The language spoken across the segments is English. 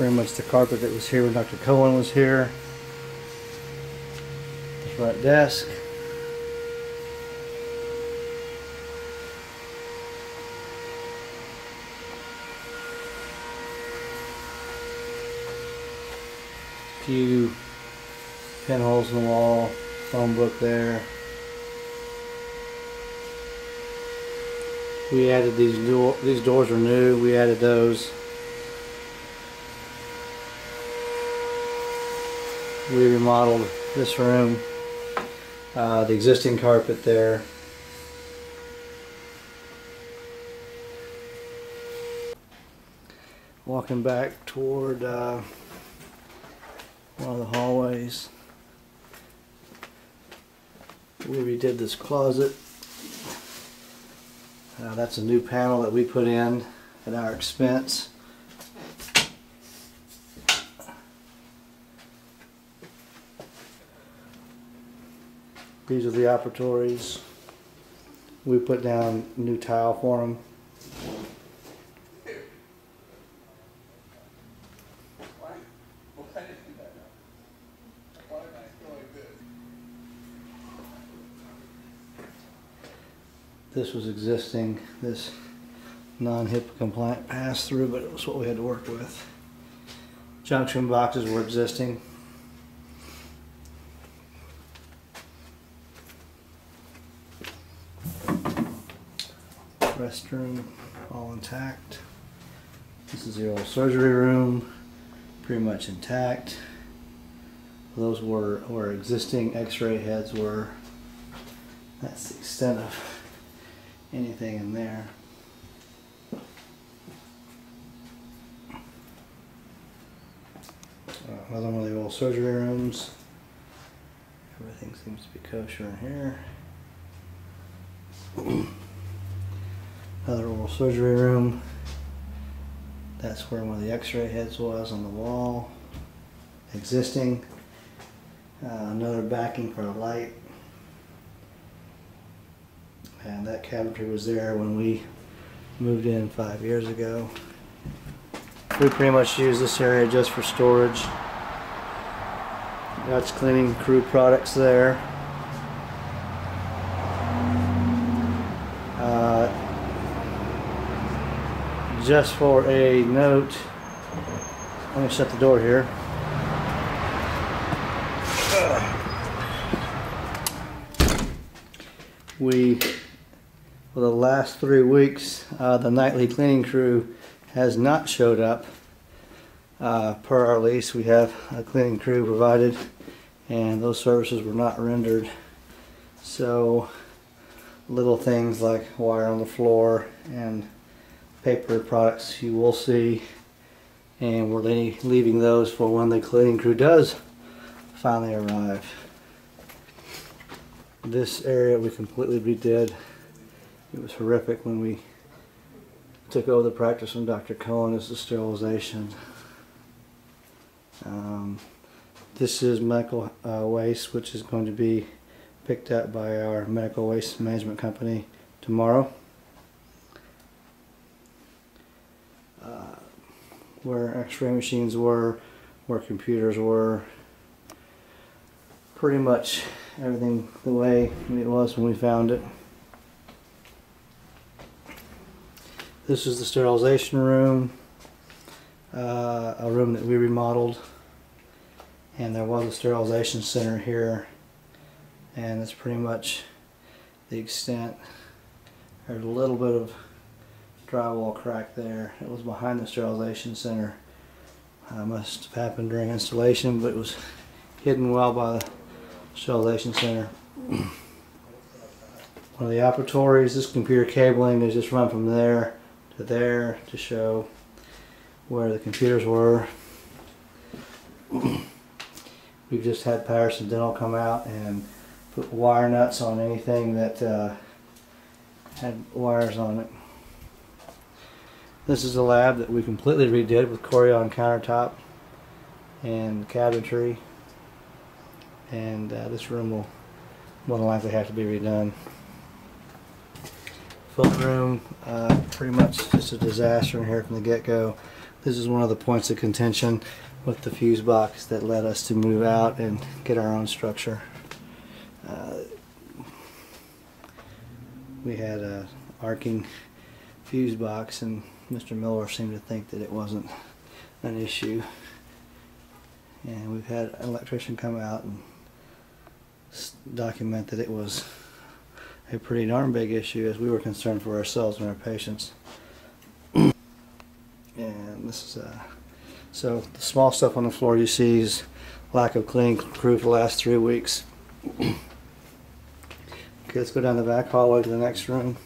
Pretty much the carpet that was here when Dr. Cohen was here. The front desk. Few pinholes in the wall, phone book there. We added these doors are new. We added those. We remodeled this room. The existing carpet there. Walking back toward one of the hallways. We redid this closet. That's a new panel that we put in at our expense. These are the operatories. We put down new tile for them. This was existing, this non-HIPAA compliant pass-through, but it was what we had to work with. Junction boxes were existing. Restroom, all intact. This is the old surgery room, pretty much intact. Those were where existing x-ray heads were. That's the extent of anything in there. Another one of the old surgery rooms. Everything seems to be kosher in here. Another old surgery room. That's where one of the x-ray heads was on the wall. Existing. Another backing for a light. And that cabinetry was there when we moved in 5 years ago. We pretty much use this area just for storage. That's cleaning crew products there. Just for a note, let me shut the door here. For the last 3 weeks, the nightly cleaning crew has not showed up. Per our lease, we have a cleaning crew provided, and those services were not rendered. So little things like wire on the floor and paper products you will see, and we're leaving those for when the cleaning crew does finally arrive. This area we completely redid. It was horrific when we took over the practice from Dr. Cohen as the sterilization. This is medical waste, which is going to be picked up by our medical waste management company tomorrow. Where x-ray machines were, where computers were, pretty much everything the way it was when we found it. This is the sterilization room, a room that we remodeled, and there was a sterilization center here, and that's pretty much the extent. There's a little bit of drywall crack there. It was behind the sterilization center. Must have happened during installation, but it was hidden well by the sterilization center. One of the operatories, this computer cabling is just run from there to show where the computers were. We've just had Patterson Dental come out and put wire nuts on anything that had wires on it. This is a lab that we completely redid with Corian countertop and cabinetry, and this room will more than likely have to be redone. Phone room, pretty much just a disaster in here from the get-go. This is one of the points of contention with the fuse box that led us to move out and get our own structure. We had a arcing fuse box, and Mr. Miller seemed to think that it wasn't an issue. And we've had an electrician come out and document that it was a pretty darn big issue, as we were concerned for ourselves and our patients. And this is so the small stuff on the floor you see is lack of cleaning crew for the last 3 weeks. Okay, let's go down the back hallway to the next room.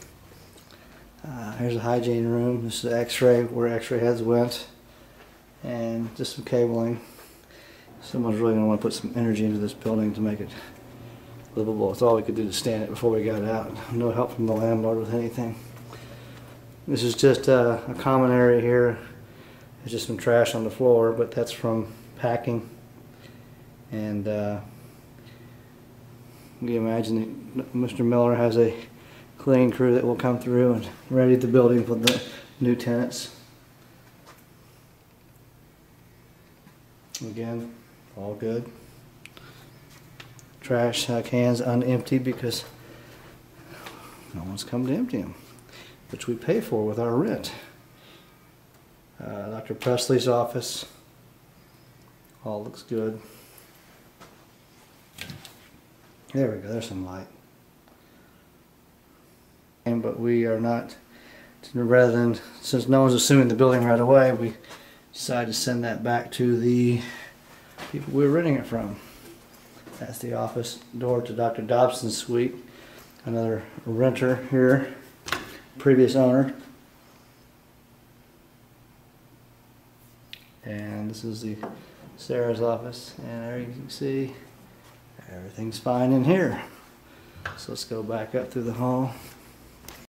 Here's a hygiene room. This is X-ray, where X-ray heads went, and just some cabling. Someone's really going to want to put some energy into this building to make it livable. It's all we could do to stand it before we got out. No help from the landlord with anything. This is just a common area here. There's just some trash on the floor, but that's from packing. And you imagine that Mr. Miller has a cleaning crew that will come through and ready the building for the new tenants. Again, all good. Trash cans unemptied because no one's come to empty them, which we pay for with our rent. Dr. Presley's office, all looks good. There we go, there's some light. But we are not, rather than, since no one's assuming the building right away, we decided to send that back to the people we were renting it from. That's the office door to Dr. Dobson's suite. Another renter here, previous owner. And this is the Sarah's office, and there you can see everything's fine in here. So let's go back up through the hall.